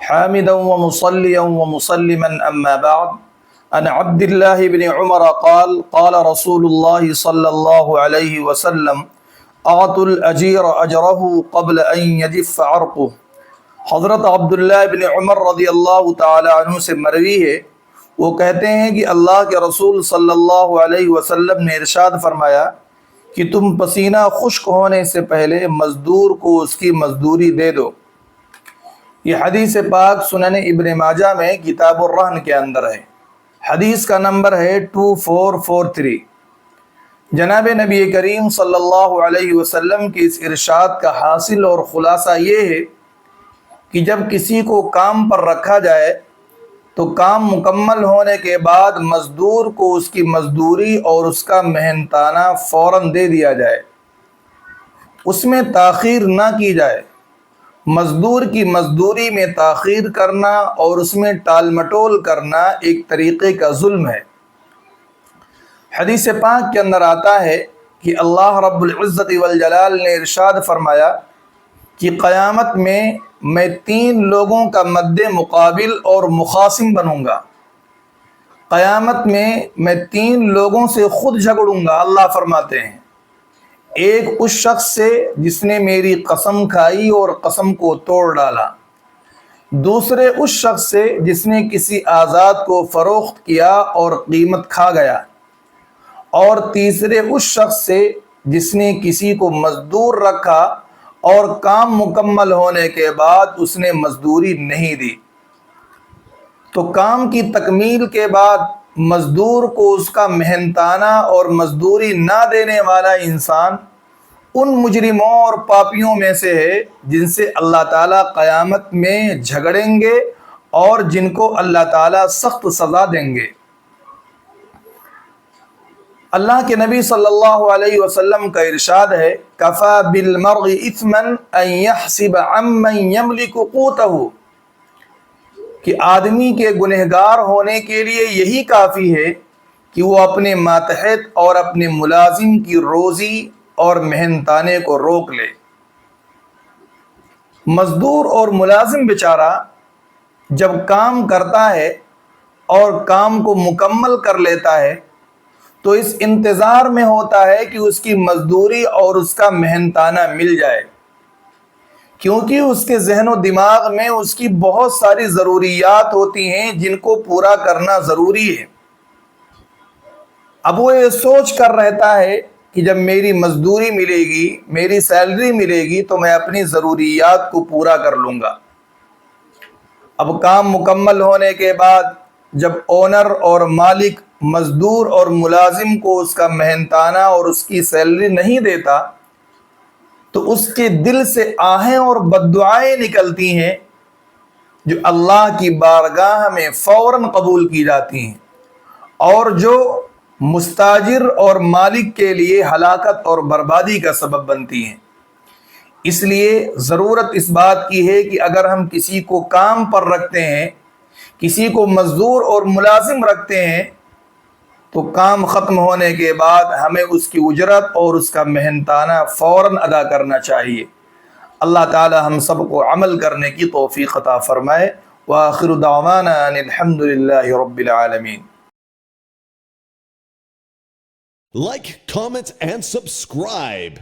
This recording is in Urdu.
حامدا ومصليا ومسلما أما بعد عن عبد الله بن عمر قال قال رسول الله صلى الله عليه وسلم أعطوا الأجير أجره قبل أن يجف عرقه۔ حضرت عبداللہ بن عمر رضی اللہ تعالی عنہ سے مروی ہے، وہ کہتے ہیں کہ اللہ کے رسول صلی اللہ علیہ وسلم نے ارشاد فرمایا کہ تم پسینہ خشک ہونے سے پہلے مزدور کو اس کی مزدوری دے دو۔ یہ حدیث پاک سنن ابن ماجہ میں کتاب الرہن کے اندر ہے، حدیث کا نمبر ہے 2443۔ جناب نبی کریم صلی اللہ علیہ وسلم کی اس ارشاد کا حاصل اور خلاصہ یہ ہے کہ جب کسی کو کام پر رکھا جائے تو کام مکمل ہونے کے بعد مزدور کو اس کی مزدوری اور اس کا محنتانہ فوراً دے دیا جائے، اس میں تاخیر نہ کی جائے۔ مزدور کی مزدوری میں تاخیر کرنا اور اس میں ٹال مٹول کرنا ایک طریقے کا ظلم ہے۔ حدیث پاک کے اندر آتا ہے کہ اللہ رب العزت والجلال نے ارشاد فرمایا کہ قیامت میں 3 لوگوں کا مد مقابل اور مخاصم بنوں گا۔ قیامت میں 3 لوگوں سے خود جھگڑوں گا، اللہ فرماتے ہیں۔ ایک اس شخص سے جس نے میری قسم کھائی اور قسم کو توڑ ڈالا، دوسرے اس شخص سے جس نے کسی آزاد کو فروخت کیا اور قیمت کھا گیا، اور تیسرے اس شخص سے جس نے کسی کو مزدور رکھا اور کام مکمل ہونے کے بعد اس نے مزدوری نہیں دی۔ تو کام کی تکمیل کے بعد مزدور کو اس کا محنتانہ اور مزدوری نہ دینے والا انسان ان مجرموں اور پاپیوں میں سے ہے جن سے اللہ تعالیٰ قیامت میں جھگڑیں گے اور جن کو اللہ تعالیٰ سخت سزا دیں گے۔ اللہ کے نبی صلی اللہ علیہ وسلم کا ارشاد ہے، کفا بالمرء اثما ان يحسب عمن يملك قوته، کہ آدمی کے گنہگار ہونے کے لیے یہی کافی ہے کہ وہ اپنے ماتحت اور اپنے ملازم کی روزی اور محنتانے کو روک لے۔ مزدور اور ملازم بیچارہ جب کام کرتا ہے اور کام کو مکمل کر لیتا ہے تو اس انتظار میں ہوتا ہے کہ اس کی مزدوری اور اس کا محنتانہ مل جائے، کیونکہ اس کے ذہن و دماغ میں اس کی بہت ساری ضروریات ہوتی ہیں جن کو پورا کرنا ضروری ہے۔ اب وہ یہ سوچ کر رہتا ہے کہ جب میری مزدوری ملے گی، میری سیلری ملے گی تو میں اپنی ضروریات کو پورا کر لوں گا۔ اب کام مکمل ہونے کے بعد جب اونر اور مالک مزدور اور ملازم کو اس کا محنتانہ اور اس کی سیلری نہیں دیتا تو اس کے دل سے آہیں اور بددعائیں نکلتی ہیں جو اللہ کی بارگاہ میں فوراً قبول کی جاتی ہیں، اور جو مستاجر اور مالک کے لیے ہلاکت اور بربادی کا سبب بنتی ہیں۔ اس لیے ضرورت اس بات کی ہے کہ اگر ہم کسی کو کام پر رکھتے ہیں، کسی کو مزدور اور ملازم رکھتے ہیں، تو کام ختم ہونے کے بعد ہمیں اس کی اجرت اور اس کا محنتانہ فوراً ادا کرنا چاہیے۔ اللہ تعالی ہم سب کو عمل کرنے کی توفیق عطا فرمائے۔ وآخر دعوانا ان الحمد للہ رب العالمین۔ Like, comment, and subscribe.